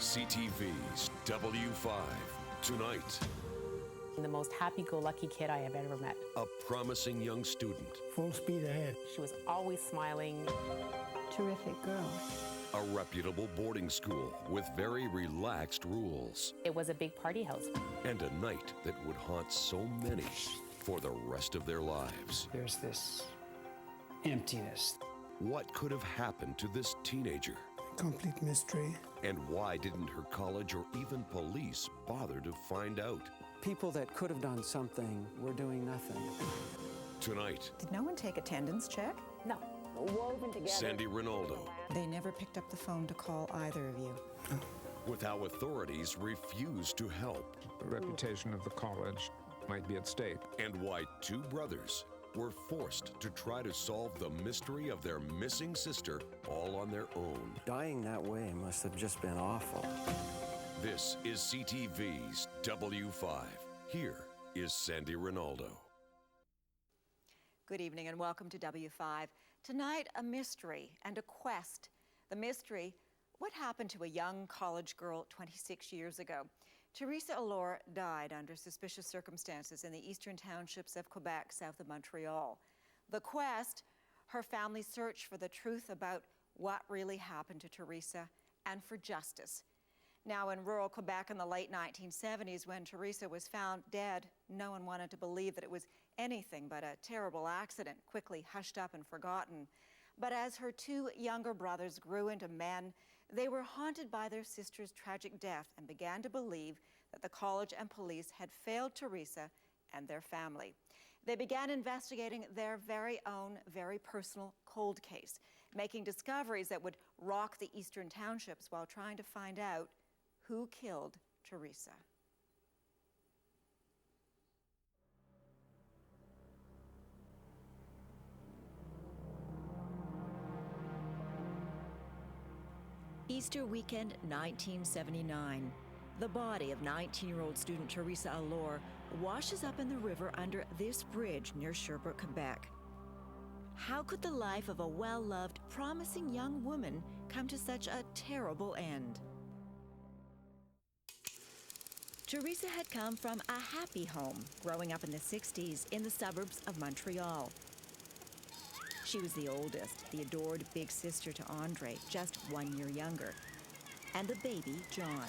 CTV's W5 tonight. The most happy-go-lucky kid I have ever met. A promising young student. Full speed ahead. She was always smiling. Terrific girl. A reputable boarding school with very relaxed rules. It was a big party house. And a night that would haunt so many for the rest of their lives. There's this emptiness. What could have happened to this teenager? Complete mystery. And why didn't her college or even police bother to find out? People that could have done something were doing nothing. Tonight. Did no one take attendance check? No. Woven together. Sandy Rinaldo. They never picked up the phone to call either of you. With how authorities refuse to help. The reputation of the college might be at stake. And why two brothers were forced to try to solve the mystery of their missing sister all on their own. Dying that way must have just been awful. This is CTV's W5. Here is Sandy Rinaldo. Good evening and welcome to W5. Tonight, a mystery and a quest. The mystery, what happened to a young college girl 26 years ago? Theresa Allore died under suspicious circumstances in the eastern townships of Quebec, south of Montreal. The quest, her family's search for the truth about what really happened to Teresa and for justice. Now, in rural Quebec in the late 1970s, when Teresa was found dead, no one wanted to believe that it was anything but a terrible accident, quickly hushed up and forgotten. But as her two younger brothers grew into men, they were haunted by their sister's tragic death and began to believe that the college and police had failed Teresa and their family. They began investigating their very own, very personal cold case, making discoveries that would rock the eastern townships while trying to find out who killed Teresa. Easter weekend 1979. The body of 19-year-old student Theresa Allore washes up in the river under this bridge near Sherbrooke, Quebec. How could the life of a well-loved, promising young woman come to such a terrible end? Teresa had come from a happy home, growing up in the 60s in the suburbs of Montreal. She was the oldest, the adored big sister to Andre, just 1 year younger, and the baby, John.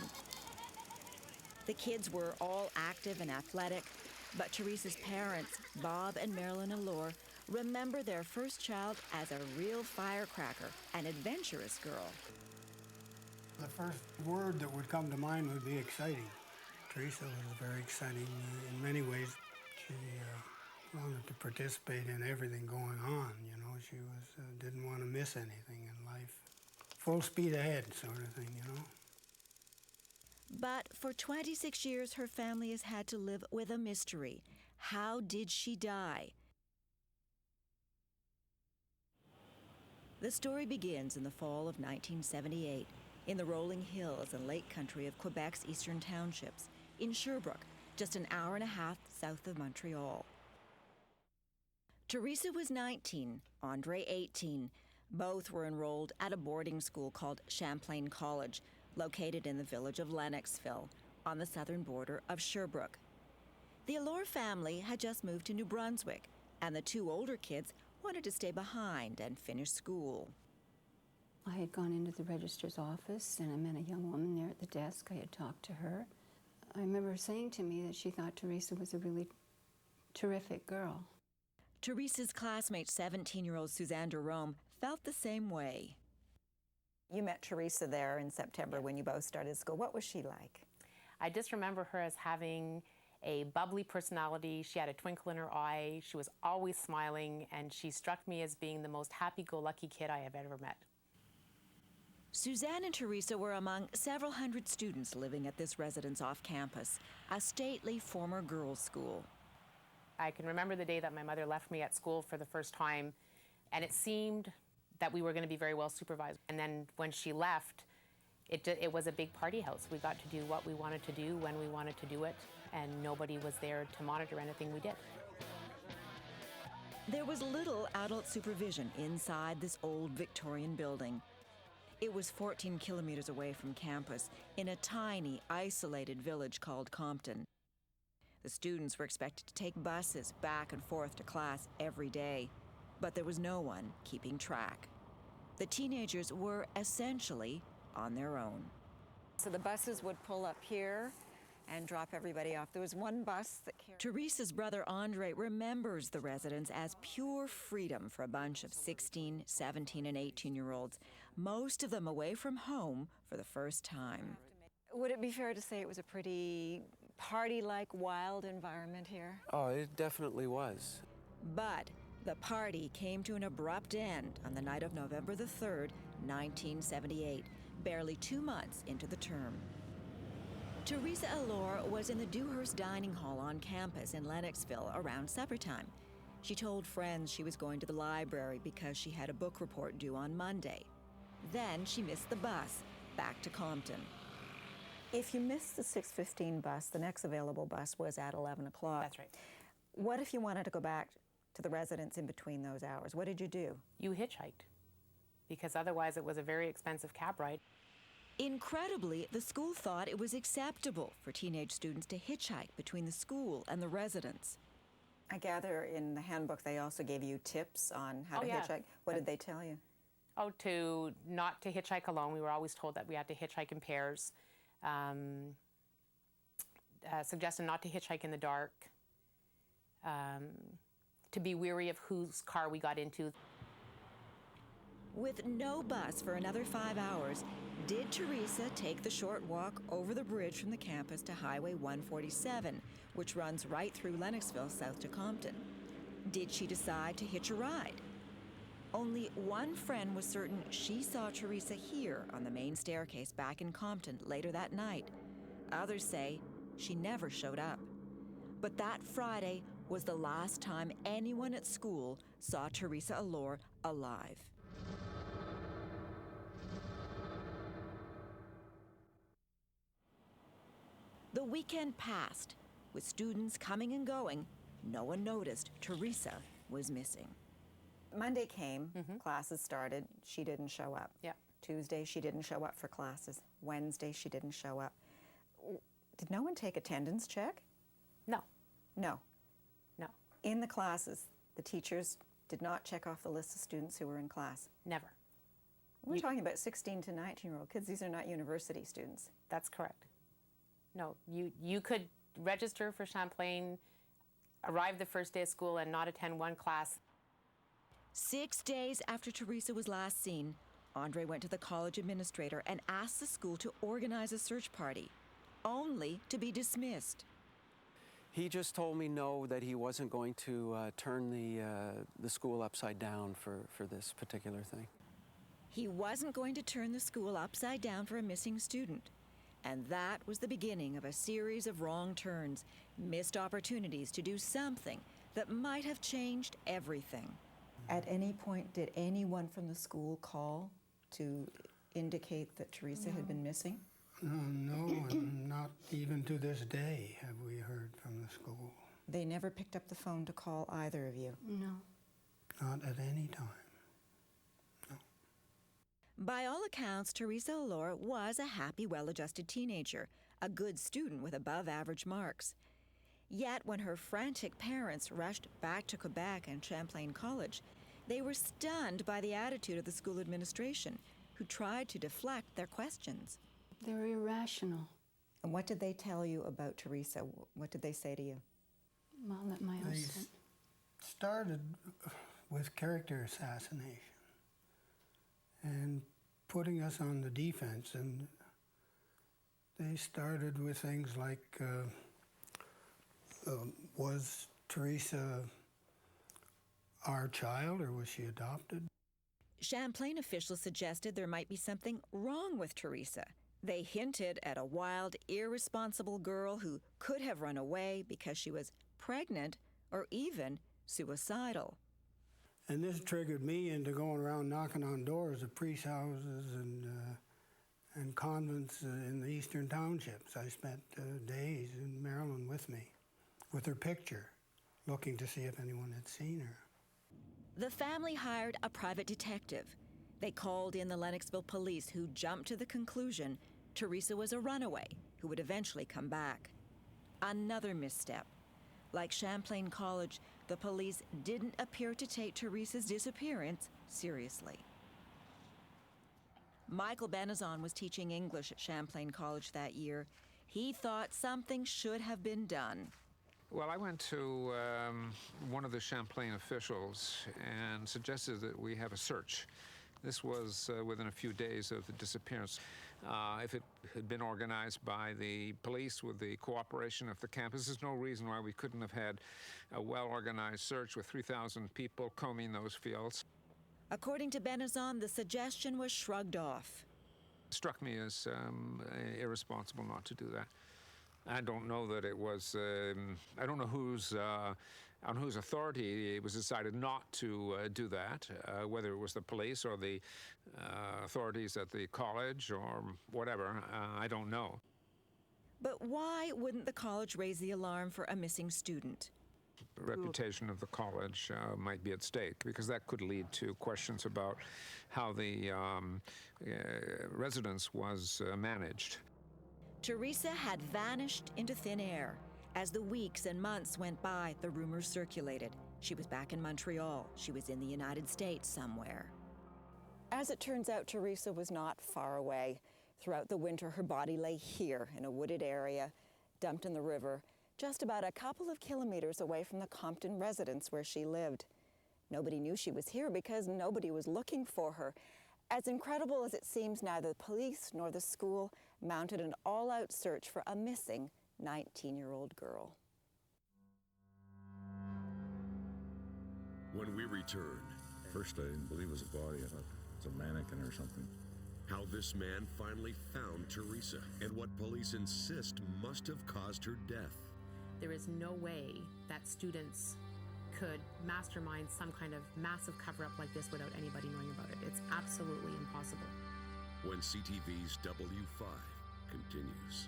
The kids were all active and athletic, but Teresa's parents, Bob and Marilyn Allore, remember their first child as a real firecracker, an adventurous girl. The first word that would come to mind would be exciting. Teresa was very exciting in many ways. She wanted to participate in everything going on, you know. She was didn't want to miss anything in life. Full speed ahead sort of thing, you know. But for 26 years, her family has had to live with a mystery. How did she die? The story begins in the fall of 1978 in the rolling hills and lake country of Quebec's eastern townships, in Sherbrooke, just an hour and a half south of Montreal. Teresa was 19, Andre 18. Both were enrolled at a boarding school called Champlain College, located in the village of Lennoxville, on the southern border of Sherbrooke. The Allore family had just moved to New Brunswick, and the two older kids wanted to stay behind and finish school. I had gone into the registrar's office and I met a young woman there at the desk. I had talked to her. I remember her saying to me that she thought Teresa was a really terrific girl. Teresa's classmate, 17-year-old Suzanne Jerome, felt the same way. You met Teresa there in September when you both started school. What was she like? I just remember her as having a bubbly personality. She had a twinkle in her eye. She was always smiling, and she struck me as being the most happy-go-lucky kid I have ever met. Suzanne and Teresa were among several hundred students living at this residence off campus, a stately former girls' school. I can remember the day that my mother left me at school for the first time, and it seemed that we were going to be very well supervised. And then when she left, it was a big party house. We got to do what we wanted to do when we wanted to do it, and nobody was there to monitor anything we did. There was little adult supervision inside this old Victorian building. It was 14 kilometers away from campus in a tiny, isolated village called Compton. The students were expected to take buses back and forth to class every day, but there was no one keeping track. The teenagers were essentially on their own. So the buses would pull up here and drop everybody off. There was one bus that carried... Teresa's brother Andre remembers the residence as pure freedom for a bunch of 16, 17, and 18-year-olds, most of them away from home for the first time. Would it be fair to say it was a pretty party-like, wild environment here? Oh, it definitely was. But the party came to an abrupt end on the night of November the 3rd, 1978, barely 2 months into the term. Theresa Allore was in the Dewhurst Dining Hall on campus in Lennoxville around supper time. She told friends she was going to the library because she had a book report due on Monday. Then she missed the bus back to Compton. If you missed the 6:15 bus, the next available bus was at 11 o'clock. That's right. What if you wanted to go back to the residence in between those hours? What did you do? You hitchhiked, because otherwise it was a very expensive cab ride. Incredibly, the school thought it was acceptable for teenage students to hitchhike between the school and the residence. I gather in the handbook they also gave you tips on how to hitchhike. What did they tell you? Oh, not to hitchhike alone. We were always told that we had to hitchhike in pairs. Suggested not to hitchhike in the dark. To be wary of whose car we got into. With no bus for another 5 hours, did Teresa take the short walk over the bridge from the campus to Highway 147, which runs right through Lennoxville south to Compton? Did she decide to hitch a ride? Only one friend was certain she saw Teresa here on the main staircase back in Compton later that night. Others say she never showed up. But that Friday was the last time anyone at school saw Theresa Allore alive. The weekend passed. With students coming and going, no one noticed Teresa was missing. Monday came, classes started, she didn't show up. Yeah. Tuesday, she didn't show up for classes. Wednesday, she didn't show up. Did no one take attendance check? No. No. No. In the classes, the teachers did not check off the list of students who were in class? Never. We're talking about 16 to 19-year-old kids. These are not university students. That's correct. No, you could register for Champlain, arrive the first day of school, and not attend one class. 6 days after Teresa was last seen, Andre went to the college administrator and asked the school to organize a search party, only to be dismissed. He just told me no, that he wasn't going to turn the school upside down for this particular thing. He wasn't going to turn the school upside down for a missing student. And that was the beginning of a series of wrong turns, missed opportunities to do something that might have changed everything. At any point, did anyone from the school call to indicate that Teresa had been missing? No, and not even to this day have we heard from the school. They never picked up the phone to call either of you? No. Not at any time. By all accounts, Theresa Allore was a happy, well-adjusted teenager, a good student with above-average marks. Yet when her frantic parents rushed back to Quebec and Champlain College, they were stunned by the attitude of the school administration, who tried to deflect their questions. They're irrational. And what did they tell you about Teresa? What did they say to you? Well, that my own They son. started with character assassination and putting us on the defense, and they started with things like, was Teresa our child, or was she adopted? Champlain officials suggested there might be something wrong with Teresa. They hinted at a wild, irresponsible girl who could have run away because she was pregnant or even suicidal. And this triggered me into going around knocking on doors of priest houses and convents in the eastern townships. I spent days in Maryland with her picture, looking to see if anyone had seen her. The family hired a private detective. They called in the Lennoxville police, who jumped to the conclusion Teresa was a runaway who would eventually come back. Another misstep. Like Champlain College, the police didn't appear to take Teresa's disappearance seriously. Michael Benazon was teaching English at Champlain College that year. He thought something should have been done. Well, I went to one of the Champlain officials and suggested that we have a search. This was within a few days of the disappearance. If it had been organized by the police with the cooperation of the campus, there's no reason why we couldn't have had a well-organized search with 3,000 people combing those fields. According to Benazon, the suggestion was shrugged off. It struck me as irresponsible not to do that. I don't know that it was, I don't know on whose authority it was decided not to do that, whether it was the police or the authorities at the college or whatever, I don't know. But why wouldn't the college raise the alarm for a missing student? The reputation of the college might be at stake, because that could lead to questions about how the residence was managed. Teresa had vanished into thin air. As the weeks and months went by, the rumors circulated. She was back in Montreal. She was in the United States somewhere. As it turns out, Teresa was not far away. Throughout the winter, her body lay here in a wooded area, dumped in the river, just about a couple of kilometers away from the Compton residence where she lived. Nobody knew she was here because nobody was looking for her. As incredible as it seems, neither the police nor the school mounted an all-out search for a missing 19-year-old girl. When we return, First, I didn't believe it was a body. I thought it was a mannequin or something. how this man finally found Teresa and what police insist must have caused her death. There is no way that students could mastermind some kind of massive cover-up like this without anybody knowing about it. It's absolutely impossible. When CTV's W5 continues.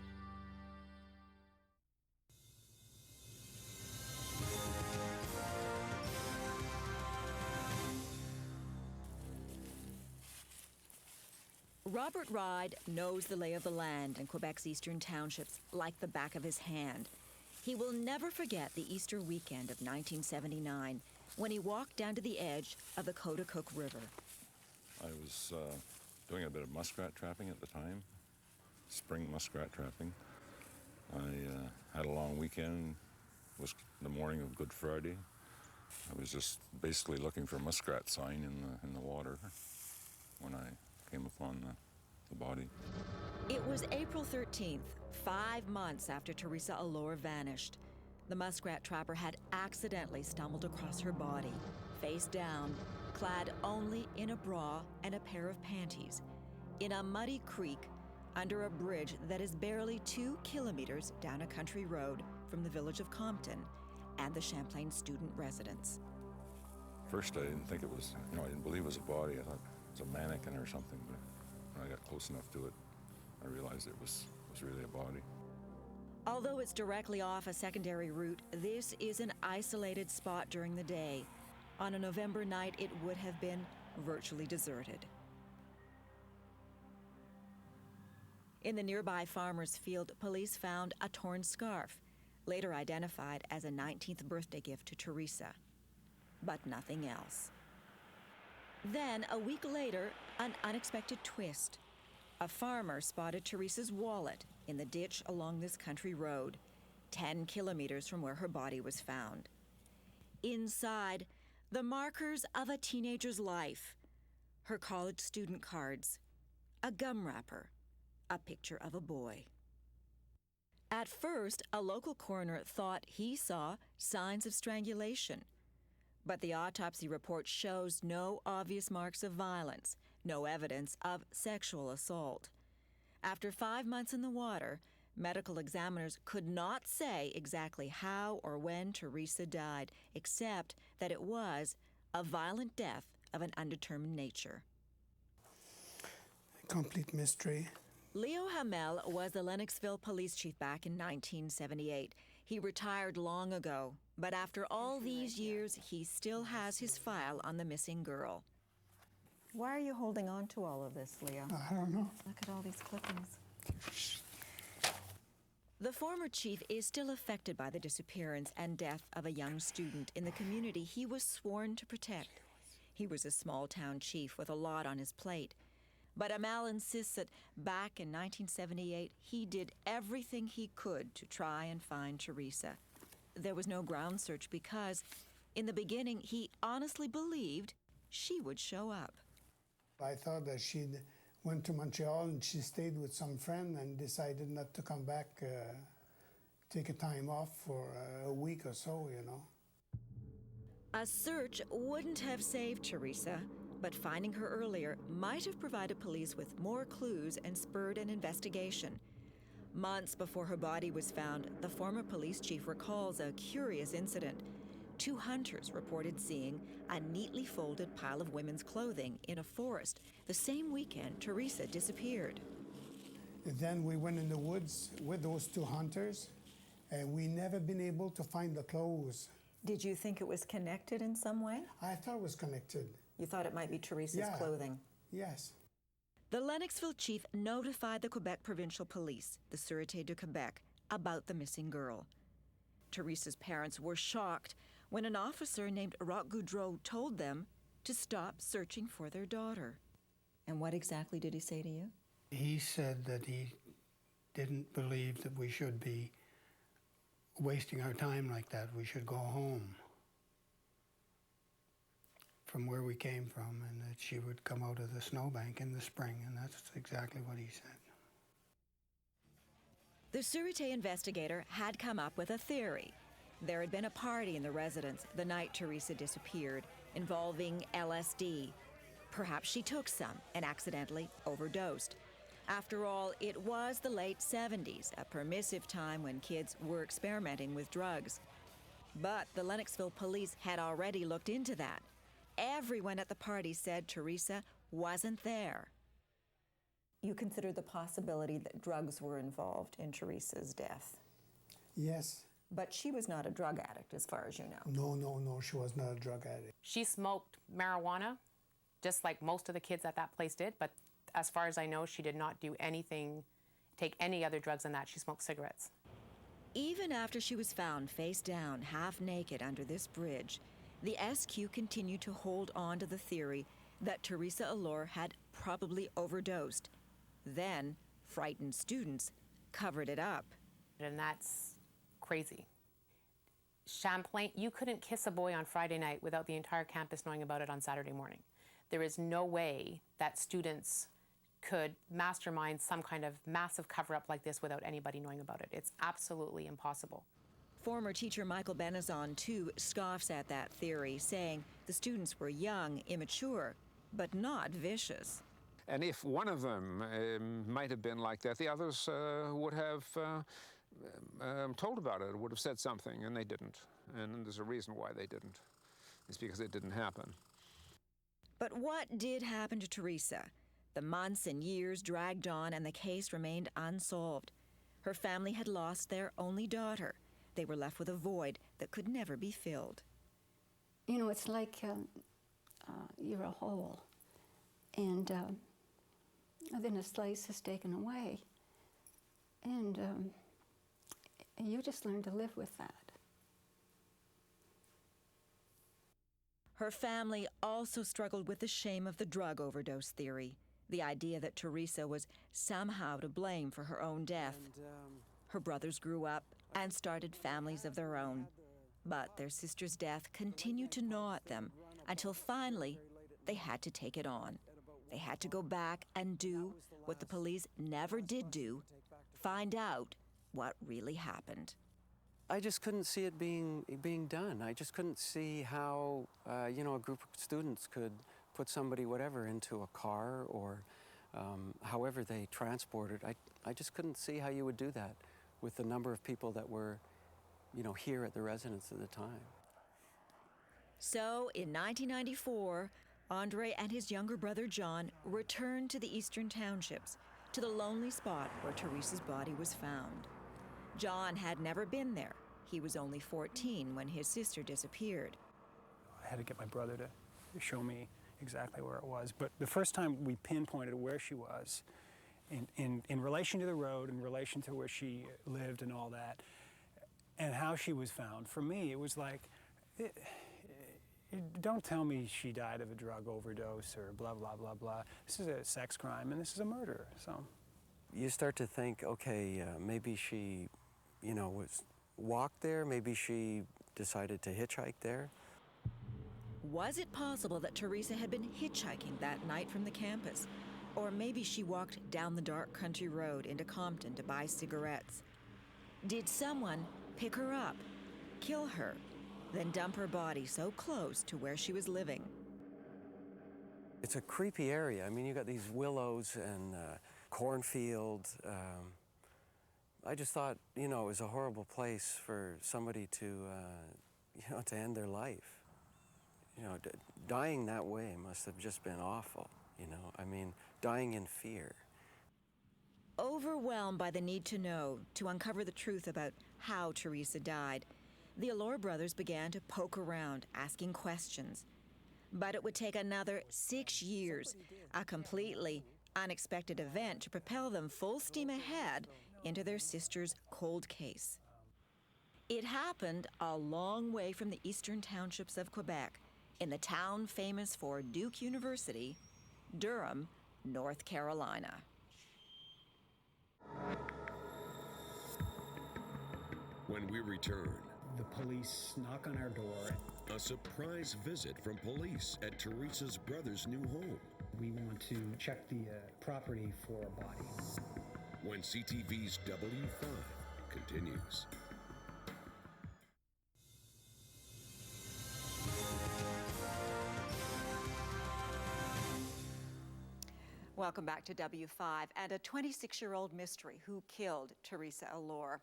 Robert Ride knows the lay of the land in Quebec's eastern townships like the back of his hand. He will never forget the Easter weekend of 1979 when he walked down to the edge of the Coaticook River. I was doing a bit of muskrat trapping at the time, spring muskrat trapping. I had a long weekend. It was the morning of Good Friday. I was just basically looking for a muskrat sign in the water when I came upon the body. It was April 13th, 5 months after Theresa Allore vanished. The muskrat trapper had accidentally stumbled across her body, face down, clad only in a bra and a pair of panties, in a muddy creek under a bridge that is barely 2 kilometers down a country road from the village of Compton and the Champlain student residence. First, I didn't think it was, I didn't believe it was a body. I thought it was a mannequin or something, but when I got close enough to it, I realized it was really a body. Although it's directly off a secondary route, this is an isolated spot during the day. On a November night, it would have been virtually deserted. In the nearby farmer's field, police found a torn scarf, later identified as a 19th birthday gift to Teresa, but nothing else. Then, a week later, an unexpected twist. A farmer spotted Teresa's wallet in the ditch along this country road, 10 kilometers from where her body was found. Inside, the markers of a teenager's life, her college student cards, a gum wrapper, a picture of a boy. At first, a local coroner thought he saw signs of strangulation, but the autopsy report shows no obvious marks of violence, no evidence of sexual assault. After 5 months in the water, medical examiners could not say exactly how or when Teresa died, except that it was a violent death of an undetermined nature. A complete mystery. Leo Hamel was the Lennoxville police chief back in 1978. He retired long ago, but after all these years, he still has his file on the missing girl. Why are you holding on to all of this, Leo? I don't know. Look at all these clippings. The former chief is still affected by the disappearance and death of a young student in the community he was sworn to protect. He was a small-town chief with a lot on his plate. But Amal insists that back in 1978, he did everything he could to try and find Teresa. There was no ground search because, in the beginning, he honestly believed she would show up. I thought that she went to Montreal and she stayed with some friend and decided not to come back, take a time off for a week or so, you know. A search wouldn't have saved Teresa, but finding her earlier might have provided police with more clues and spurred an investigation. Months before her body was found, the former police chief recalls a curious incident. 2 hunters reported seeing a neatly folded pile of women's clothing in a forest the same weekend Teresa disappeared. And then we went in the woods with those 2 hunters, and we never been able to find the clothes. Did you think it was connected in some way? I thought it was connected. You thought it might be Teresa's Yeah. clothing? Yes. The Lennoxville chief notified the Quebec Provincial Police, the Sûreté de Quebec, about the missing girl. Teresa's parents were shocked when an officer named Roch Goudreau told them to stop searching for their daughter. And what exactly did he say to you? He said that he didn't believe that we should be wasting our time like that. We should go home from where we came from, and that she would come out of the snowbank in the spring, and that's exactly what he said. The Sûreté investigator had come up with a theory. There had been a party in the residence the night Teresa disappeared involving LSD. Perhaps she took some and accidentally overdosed. After all, it was the late 70s, a permissive time when kids were experimenting with drugs. But the Lennoxville police had already looked into that. Everyone at the party said Teresa wasn't there. You considered the possibility that drugs were involved in Teresa's death. Yes. But she was not a drug addict, as far as you know. No, she was not a drug addict. She smoked marijuana, just like most of the kids at that place did, but as far as I know, she did not do anything, take any other drugs than that. She smoked cigarettes. Even after she was found face down, half naked under this bridge, the SQ continued to hold on to the theory that Theresa Allore had probably overdosed. Then, frightened students covered it up. And that's crazy. Champlain, you couldn't kiss a boy on Friday night without the entire campus knowing about it on Saturday morning. There is no way that students could mastermind some kind of massive cover-up like this without anybody knowing about it. It's absolutely impossible. Former teacher Michael Benazon, too, scoffs at that theory, saying the students were young, immature, but not vicious. And if one of them might have been like that, the others would have told about it, would have said something, and they didn't. And there's a reason why they didn't. It's because it didn't happen. But what did happen to Teresa? The months and years dragged on, and the case remained unsolved. Her family had lost their only daughter. They were left with a void that could never be filled. You know, it's like you're a hole, and then a slice is taken away, and you just learn to live with that. Her family also struggled with the shame of the drug overdose theory, the idea that Teresa was somehow to blame for her own death. Her brothers grew up and started families of their own, but their sister's death continued to gnaw at them until finally they had to take it on. They had to go back and do what the police never did do, find out what really happened. I just couldn't see it being done. I just couldn't see how, a group of students could put somebody, whatever, into a car or however they transported. I just couldn't see how you would do that with the number of people that were, here at the residence at the time. So, in 1994, Andre and his younger brother John returned to the eastern townships, to the lonely spot where Teresa's body was found. John had never been there. He was only 14 when his sister disappeared. I had to get my brother to show me exactly where it was. But the first time we pinpointed where she was, in relation to the road, in relation to where she lived and all that, and how she was found, for me, it was like, don't tell me she died of a drug overdose or blah, blah, blah, blah. This is a sex crime and this is a murder, so. You start to think, okay, maybe she, was walked there, maybe she decided to hitchhike there. Was it possible that Teresa had been hitchhiking that night from the campus? Or maybe she walked down the dark country road into Compton to buy cigarettes. Did someone pick her up, kill her, then dump her body so close to where she was living? It's a creepy area. I mean, you got these willows and cornfield. I just thought, it was a horrible place for somebody to, to end their life. Dying that way must have just been awful, I mean, dying in fear. Overwhelmed by the need to know, to uncover the truth about how Teresa died, the Allore brothers began to poke around, asking questions. But it would take another 6 years, a completely unexpected event, to propel them full steam ahead into their sister's cold case. It happened a long way from the eastern townships of Quebec, in the town famous for Duke University, Durham, North Carolina. When we return, The police knock on our door. a surprise visit from police at Teresa's brother's new home. We want to check the property for a body. When CTV's W5 continues. Welcome back to W5 and a 26-year-old mystery who killed Theresa Allore.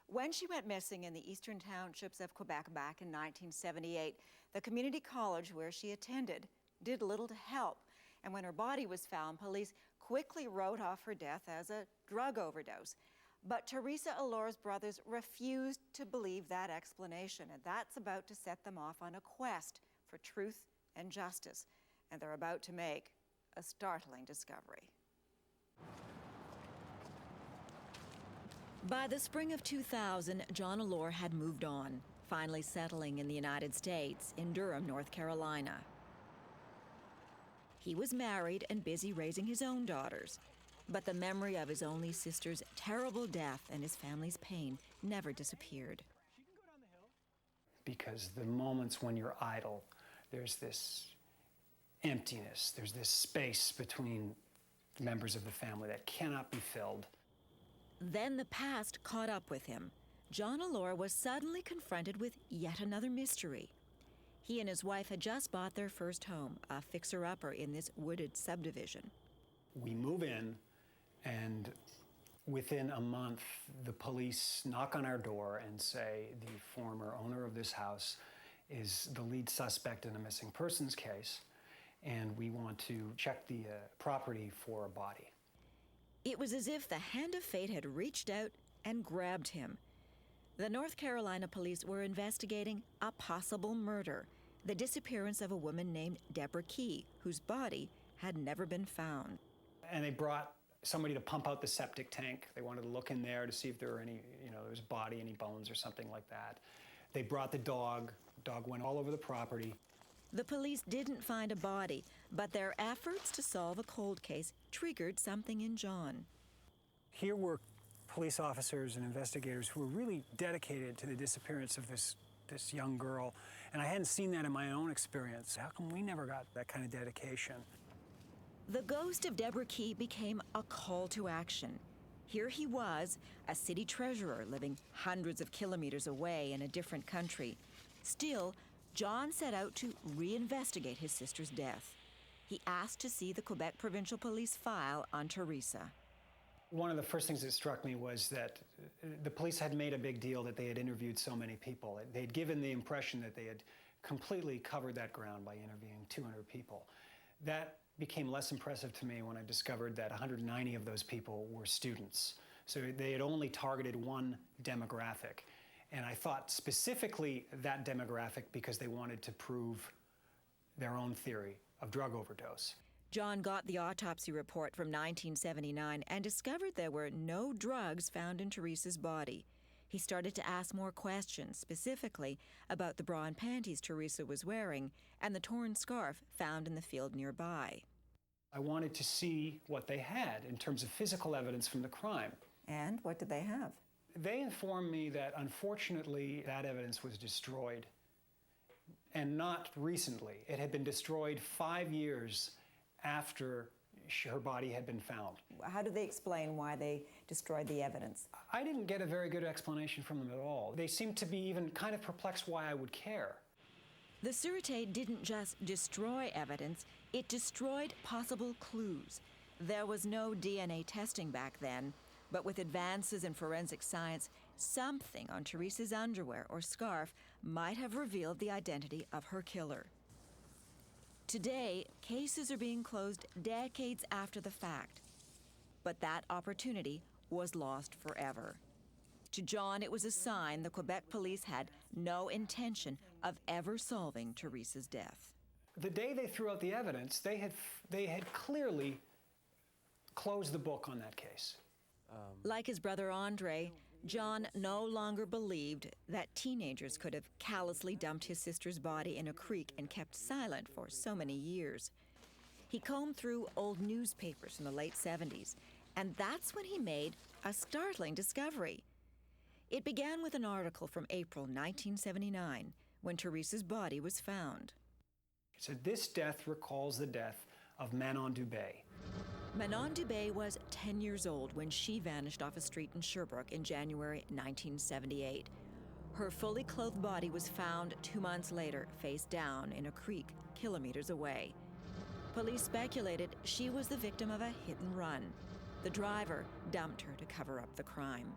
When she went missing in the eastern townships of Quebec back in 1978, the community college where she attended did little to help. And when her body was found, police quickly wrote off her death as a drug overdose. But Theresa Allore's brothers refused to believe that explanation, and that's about to set them off on a quest for truth and justice. And they're about to make a startling discovery. By the spring of 2000, John Allore had moved on, finally settling in the United States in Durham, North Carolina. He was married and busy raising his own daughters, but the memory of his only sister's terrible death and his family's pain never disappeared. Because the moments when you're idle, there's this emptiness, there's this space between members of the family that cannot be filled. Then the past caught up with him. John Allore was suddenly confronted with yet another mystery. He and his wife had just bought their first home, a fixer-upper in this wooded subdivision. We move in, and within a month, the police knock on our door and say the former owner of this house is the lead suspect in a missing persons case, and we want to check the property for a body. It was as if the hand of fate had reached out and grabbed him. The North Carolina police were investigating a possible murder, the disappearance of a woman named Deborah Key, whose body had never been found. And they brought somebody to pump out the septic tank. They wanted to look in there to see if there were any, there was a body, any bones or something like that. They brought the dog. The dog went all over the property. The police didn't find a body, but their efforts to solve a cold case triggered something in John. Here were police officers and investigators who were really dedicated to the disappearance of this young girl, and I hadn't seen that in my own experience. How come we never got that kind of dedication? The ghost of Deborah Key became a call to action. Here he was, a city treasurer living hundreds of kilometers away in a different country. Still, John set out to reinvestigate his sister's death. He asked to see the Quebec Provincial Police file on Teresa. One of the first things that struck me was that the police had made a big deal that they had interviewed so many people. They had given the impression that they had completely covered that ground by interviewing 200 people. That became less impressive to me when I discovered that 190 of those people were students. So they had only targeted one demographic. And I thought specifically that demographic because they wanted to prove their own theory of drug overdose. John got the autopsy report from 1979 and discovered there were no drugs found in Teresa's body. He started to ask more questions, specifically about the bra and panties Teresa was wearing and the torn scarf found in the field nearby. I wanted to see what they had in terms of physical evidence from the crime. And what did they have? They informed me that, unfortunately, that evidence was destroyed, and not recently. It had been destroyed 5 years after her body had been found. How did they explain why they destroyed the evidence? I didn't get a very good explanation from them at all. They seemed to be even kind of perplexed why I would care. The Sûreté didn't just destroy evidence, it destroyed possible clues. There was no DNA testing back then, but with advances in forensic science, something on Teresa's underwear or scarf might have revealed the identity of her killer. Today, cases are being closed decades after the fact. But that opportunity was lost forever. To John, it was a sign the Quebec police had no intention of ever solving Teresa's death. The day they threw out the evidence, they had clearly closed the book on that case. Like his brother Andre, John no longer believed that teenagers could have callously dumped his sister's body in a creek and kept silent for so many years. He combed through old newspapers from the late 70s, and that's when he made a startling discovery. It began with an article from April 1979, when Teresa's body was found. It said, "This death recalls the death of Manon Dubé." Manon Dubé was 10 years old when she vanished off a street in Sherbrooke in January 1978. Her fully clothed body was found 2 months later, face down in a creek kilometers away. Police speculated she was the victim of a hit and run. The driver dumped her to cover up the crime.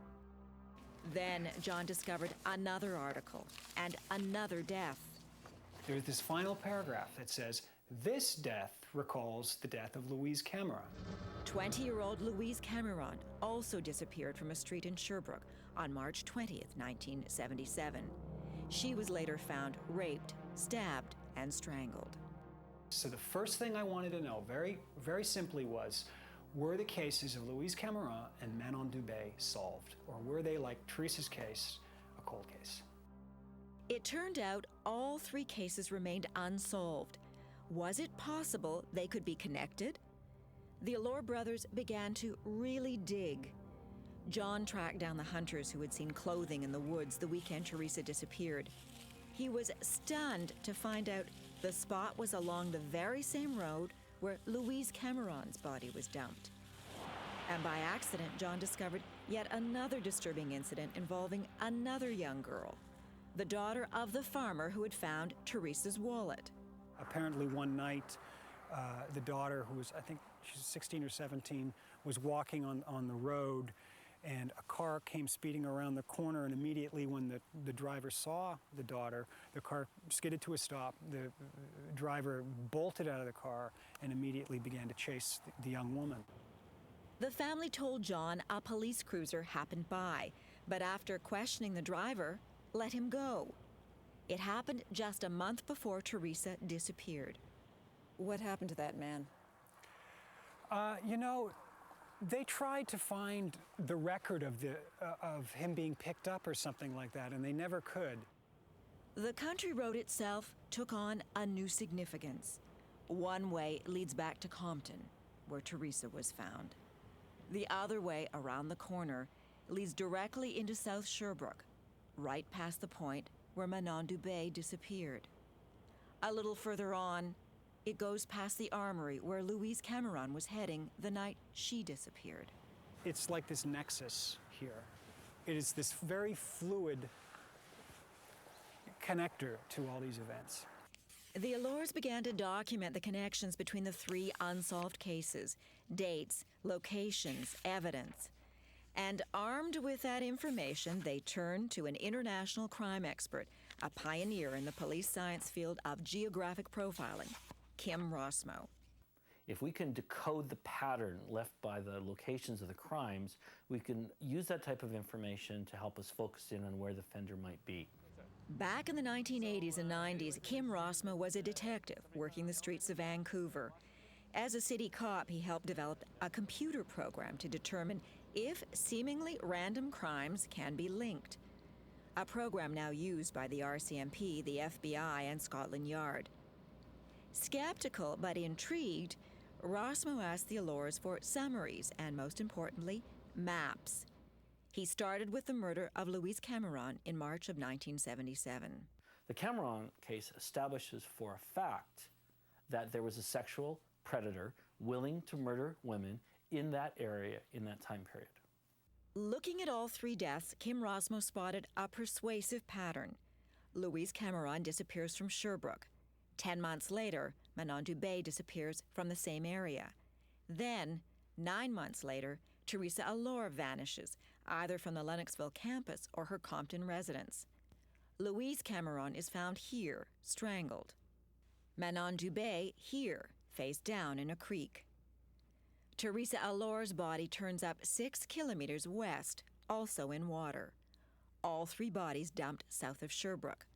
Then John discovered another article and another death. There's this final paragraph that says, "This death recalls the death of Louise Cameron." 20-year-old Louise Cameron also disappeared from a street in Sherbrooke on March 20th, 1977. She was later found raped, stabbed, and strangled. So the first thing I wanted to know, very, very simply, was, were the cases of Louise Cameron and Manon Dubé solved? Or were they, like Teresa's case, a cold case? It turned out all 3 cases remained unsolved. Was it possible they could be connected? The Allore brothers began to really dig. John tracked down the hunters who had seen clothing in the woods the weekend Teresa disappeared. He was stunned to find out the spot was along the very same road where Louise Cameron's body was dumped. And by accident, John discovered yet another disturbing incident involving another young girl, the daughter of the farmer who had found Teresa's wallet. Apparently one night, the daughter, who was, I think she's 16 or 17, was walking on the road, and a car came speeding around the corner, and immediately when the driver saw the daughter, the car skidded to a stop. The driver bolted out of the car and immediately began to chase the young woman. The family told John a police cruiser happened by, but after questioning the driver, let him go. It happened just a month before Teresa disappeared. What happened to that man? You know, they tried to find the record of him being picked up or something like that, and they never could. The country road itself took on a new significance. One way leads back to Compton, where Teresa was found. The other way, around the corner, leads directly into South Sherbrooke, right past the point where Manon Dubé disappeared. A little further on, it goes past the armory where Louise Cameron was heading the night she disappeared. It's like this nexus here. It is this very fluid connector to all these events. The Allores began to document the connections between the 3 unsolved cases, dates, locations, evidence. And armed with that information, they turned to an international crime expert, a pioneer in the police science field of geographic profiling, Kim Rossmo. If we can decode the pattern left by the locations of the crimes, we can use that type of information to help us focus in on where the offender might be. Back in the 1980s and 90s, Kim Rosmo was a detective working the streets of Vancouver. As a city cop, he helped develop a computer program to determine if seemingly random crimes can be linked. A program now used by the RCMP, the FBI, and Scotland Yard. Skeptical but intrigued, Rosmo asked the Allores for summaries and, most importantly, maps. He started with the murder of Louise Cameron in March of 1977. The Cameron case establishes for a fact that there was a sexual predator willing to murder women in that area in that time period. Looking at all three deaths, Kim Rosmo spotted a persuasive pattern. Louise Cameron disappears from Sherbrooke. 10 months later, Manon Dubé disappears from the same area. Then, 9 months later, Theresa Allore vanishes, either from the Lennoxville campus or her Compton residence. Louise Cameron is found here, strangled. Manon Dubé here, face down in a creek. Theresa Allore's body turns up 6 kilometers west, also in water. All three bodies dumped south of Sherbrooke.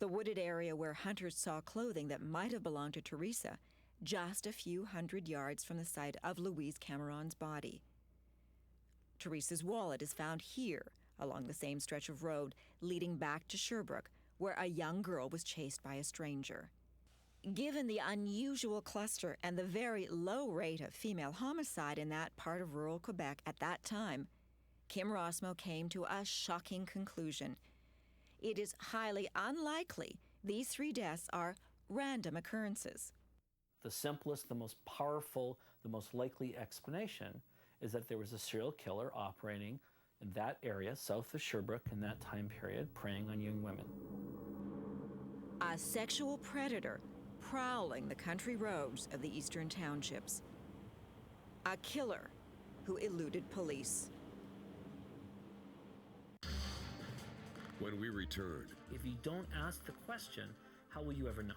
The wooded area where hunters saw clothing that might have belonged to Teresa, just a few hundred yards from the site of Louise Cameron's body. Teresa's wallet is found here, along the same stretch of road leading back to Sherbrooke, where a young girl was chased by a stranger. Given the unusual cluster and the very low rate of female homicide in that part of rural Quebec at that time, Kim Rosmo came to a shocking conclusion. It is highly unlikely these three deaths are random occurrences. The simplest, the most powerful, the most likely explanation is that there was a serial killer operating in that area, south of Sherbrooke, in that time period, preying on young women. A sexual predator prowling the country roads of the eastern townships. A killer who eluded police. When we return, If you don't ask the question, how will you ever know?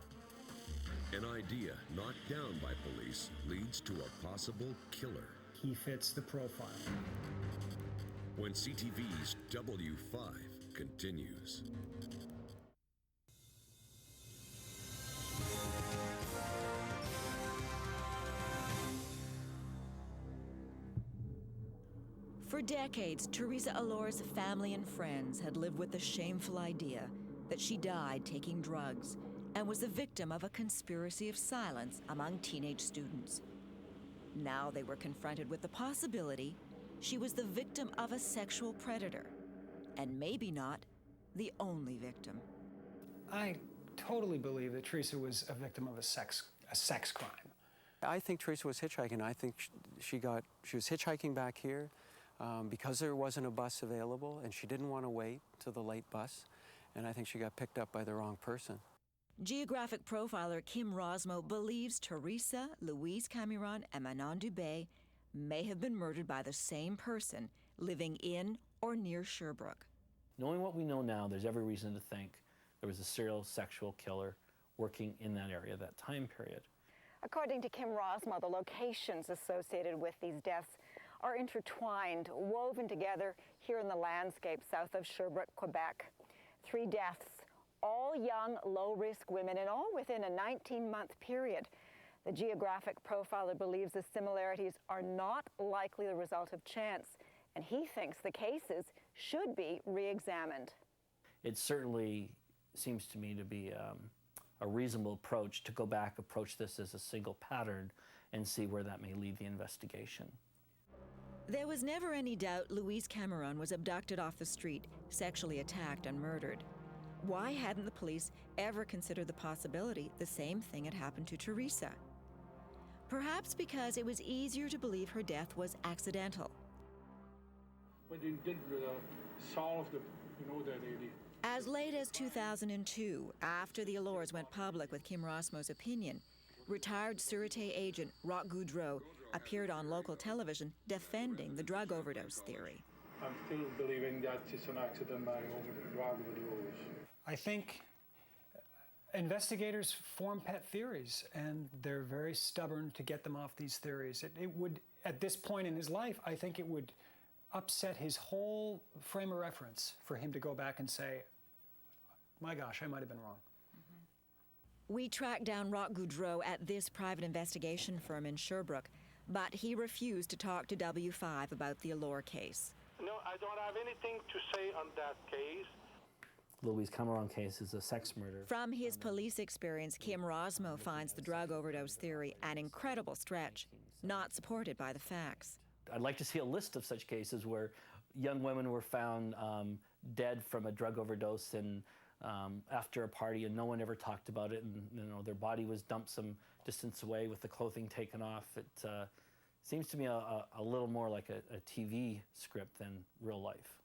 an idea knocked down by police leads to a possible killer. He fits the profile. When CTV's W5 continues. For decades, Theresa Allore's family and friends had lived with the shameful idea that she died taking drugs and was the victim of a conspiracy of silence among teenage students. Now they were confronted with the possibility she was the victim of a sexual predator, and maybe not the only victim. I totally believe that Teresa was a victim of a sex crime. I think Teresa was hitchhiking. I think she was hitchhiking back here because there wasn't a bus available, and she didn't want to wait till the late bus, and I think she got picked up by the wrong person. Geographic profiler Kim Rosmo believes Teresa, Louise Cameron, and Manon Dubé may have been murdered by the same person living in or near Sherbrooke. Knowing what we know now, there's every reason to think there was a serial sexual killer working in that area, that time period. According to Kim Rosmo, the locations associated with these deaths are intertwined, woven together here in the landscape south of Sherbrooke, Quebec. 3 deaths, all young, low-risk women, and all within a 19-month period. The Geographic profiler believes the similarities are not likely the result of chance, and he thinks the cases should be re-examined. It certainly seems to me to be a reasonable approach to go back, approach this as a single pattern, and see where that may lead the investigation. There was never any doubt Louise Cameron was abducted off the street, sexually attacked and murdered. Why hadn't the police ever considered the possibility the same thing had happened to Teresa? Perhaps because it was easier to believe her death was accidental. But they did solve the lady. As late as 2002, after the Allores went public with Kim Rosmo's opinion, retired Sûreté agent Roch Goudreau appeared on local television defending the drug overdose theory. I'm still believing that it's an accident by drug overdose. I think investigators form pet theories, and they're very stubborn to get them off these theories. It would, at this point in his life, I think it would upset his whole frame of reference for him to go back and say, my gosh, I might have been wrong. We tracked down Roch Goudreau at this private investigation firm in Sherbrooke, but he refused to talk to W5 about the Allore case. No, I don't have anything to say on that case. Louise Cameron case is a sex murder. From his police experience, Kim Rosmo finds the drug overdose theory an incredible stretch, not supported by the facts. I'd like to see a list of such cases where young women were found dead from a drug overdose and after a party, and no one ever talked about it, and their body was dumped some distance away with the clothing taken off. It seems to me a little more like a TV script than real life.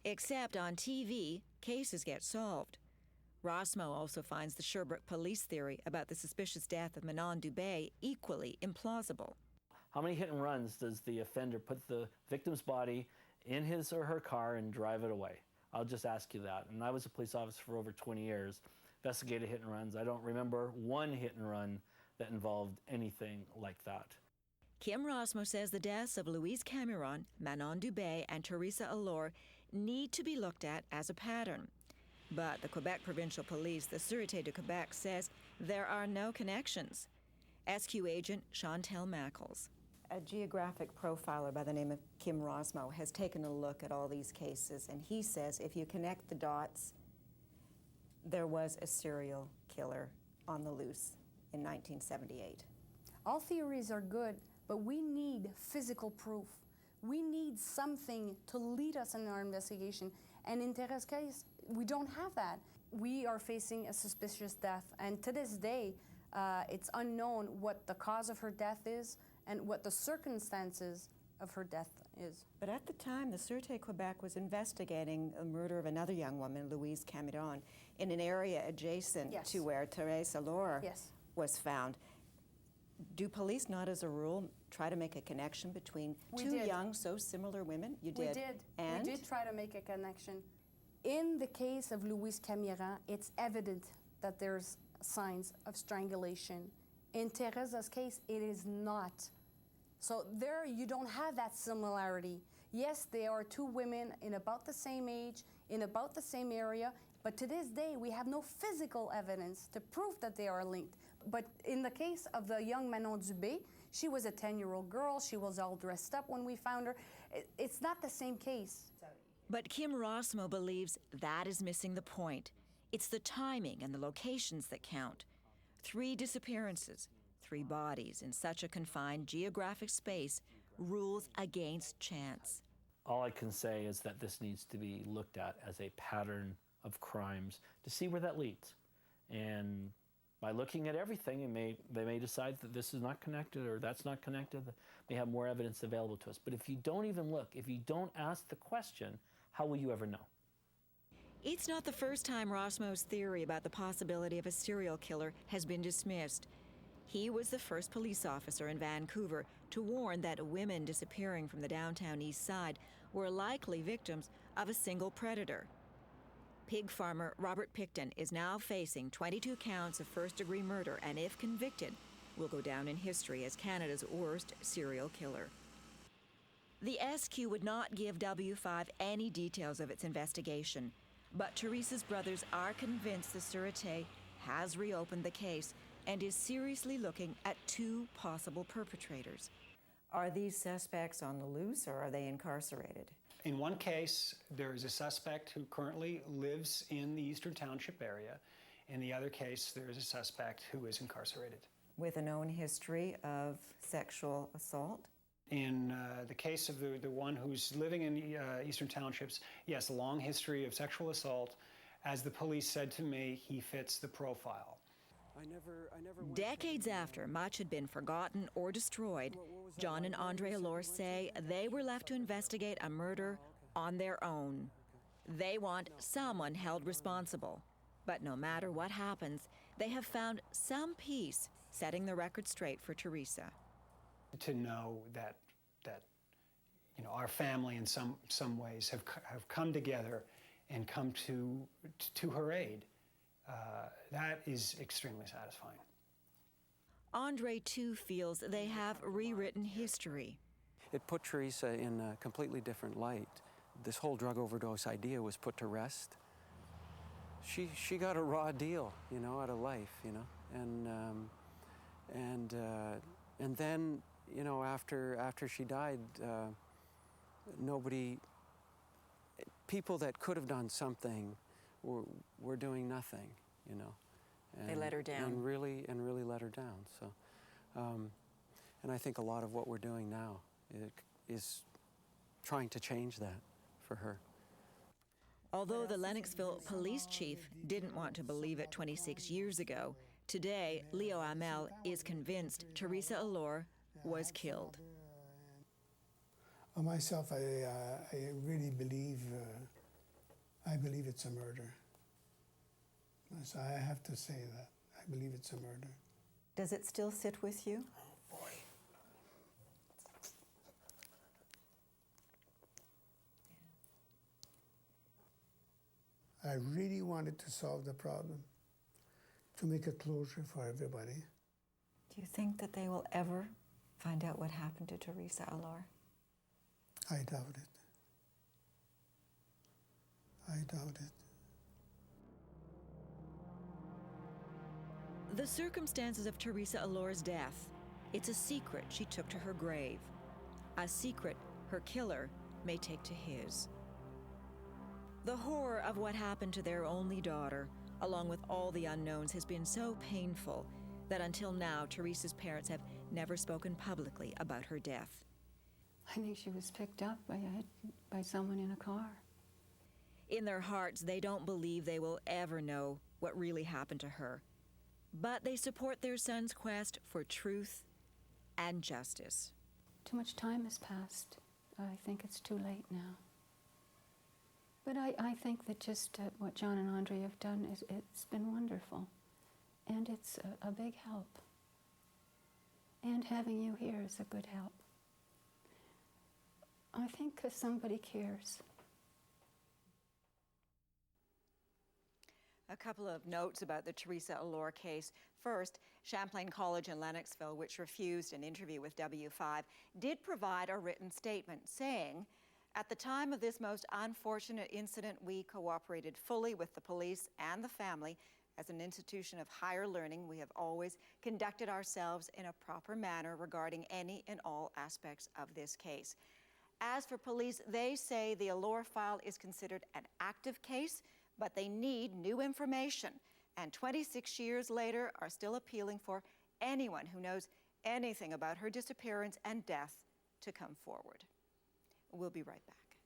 Except on TV, cases get solved. Rosmo also finds the Sherbrooke police theory about the suspicious death of Manon Dubé equally implausible. How many hit and runs does the offender put the victim's body in his or her car and drive it away? I'll just ask you that. And I was a police officer for over 20 years, investigated hit and runs. I don't remember one hit and run that involved anything like that. Kim Rosmo says the deaths of Louise Cameron, Manon Dubé, and Theresa Allore need to be looked at as a pattern. But the Quebec Provincial Police, the Sûreté de Quebec, says there are no connections. SQ agent Chantel Mackles. A geographic profiler by the name of Kim Rosmo has taken a look at all these cases, and he says if you connect the dots, there was a serial killer on the loose in 1978. All theories are good, but we need physical proof. We need something to lead us in our investigation. And in Teresa's case, we don't have that. We are facing a suspicious death, and to this day, it's unknown what the cause of her death is and what the circumstances of her death is. But at the time, the Sûreté Quebec was investigating the murder of another young woman, Louise Cameron, in an area adjacent to where Theresa Allore was found. Do police not, as a rule, try to make a connection between two young, so similar women? You did. We did. And? We did try to make a connection. In the case of Louise Cameron, it's evident that there's signs of strangulation. In Teresa's case, it is not. So there, you don't have that similarity. Yes, they are two women in about the same age, in about the same area, but to this day, we have no physical evidence to prove that they are linked. But in the case of the young Manon Dubé, she was a 10-year-old girl. She was all dressed up when we found her. It's not the same case. But Kim Rosmo believes that is missing the point. It's the timing and the locations that count. 3 disappearances, 3 bodies in such a confined geographic space rules against chance. All I can say is that this needs to be looked at as a pattern of crimes to see where that leads. And by looking at everything, they may decide that this is not connected or that's not connected. They have more evidence available to us. But if you don't even look, if you don't ask the question, how will you ever know? It's not the first time Rosmo's theory about the possibility of a serial killer has been dismissed. He was the first police officer in Vancouver to warn that women disappearing from the downtown east side were likely victims of a single predator. Pig farmer Robert Picton is now facing 22 counts of first-degree murder and, if convicted, will go down in history as Canada's worst serial killer. The SQ would not give W5 any details of its investigation, but Teresa's brothers are convinced the Sûreté has reopened the case and is seriously looking at 2 possible perpetrators. Are these suspects on the loose or are they incarcerated? In one case, there is a suspect who currently lives in the Eastern Township area. In the other case, there is a suspect who is incarcerated. With a known history of sexual assault? In the case of the one who's living in Eastern Townships, yes, a long history of sexual assault. As the police said to me, he fits the profile. Decades after much had been forgotten or destroyed, John and Andre Allore say they were left to investigate a murder on their own. They want someone held responsible. But no matter what happens, they have found some peace setting the record straight for Teresa. To know that our family in some ways have come together and come to her aid, that is extremely satisfying. Andre, too, feels they have rewritten history. It put Teresa in a completely different light. This whole drug overdose idea was put to rest. she got a raw deal, you know, out of life, you know, and then, you know, after she died, people that could have done something were doing nothing, you know. And, they let her down. And really let her down. So, and I think a lot of what we're doing now is trying to change that for her. Although the Lennoxville police chief didn't want to believe it 26 years ago, today Leo Amel is convinced Theresa Allore was killed. Myself, I really believe, I believe it's a murder. So I have to say that. I believe it's a murder. Does it still sit with you? Oh, boy. I really wanted to solve the problem, to make a closure for everybody. Do you think that they will ever find out what happened to Theresa Allore? I doubt it. I doubt it. The circumstances of Theresa Allore's death, it's a secret she took to her grave. A secret her killer may take to his. The horror of what happened to their only daughter, along with all the unknowns, has been so painful that until now, Teresa's parents have never spoken publicly about her death. I think she was picked up by someone in a car. In their hearts, they don't believe they will ever know what really happened to her. But they support their son's quest for truth and justice. Too much time has passed. I think it's too late now. But I think that just what John and Andre have done, it's been wonderful. And it's a big help. And having you here is a good help. I think because somebody cares. A couple of notes about the Theresa Allore case. First, Champlain College in Lennoxville, which refused an interview with W5, did provide a written statement saying, "At the time of this most unfortunate incident, we cooperated fully with the police and the family. As an institution of higher learning, we have always conducted ourselves in a proper manner regarding any and all aspects of this case." As for police, they say the Allore file is considered an active case, but they need new information, and 26 years later are still appealing for anyone who knows anything about her disappearance and death to come forward. We'll be right back.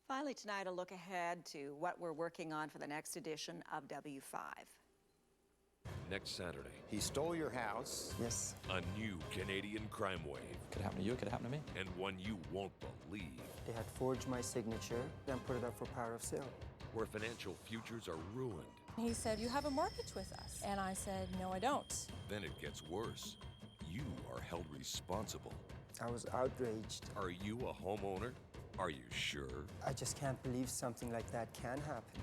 Finally tonight, a look ahead to what we're working on for the next edition of W5. Next Saturday, He stole your house. Yes. a new Canadian crime wave, Could happen to you, it could happen to me. and one you won't believe, They had forged my signature, then put it up for power of sale. where financial futures are ruined. He said, "You have a mortgage with us." And I said, "No, I don't." Then it gets worse. You are held responsible. I was outraged. Are you a homeowner? Are you sure? I just can't believe something like that can happen.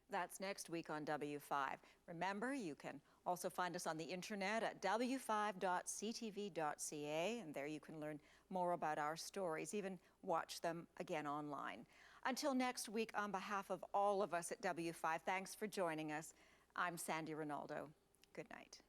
That's next week on W5. Remember, you can also find us on the internet at w5.ctv.ca, and there you can learn more about our stories, even watch them again online. Until next week, on behalf of all of us at W5, thanks for joining us. I'm Sandy Ronaldo. Good night.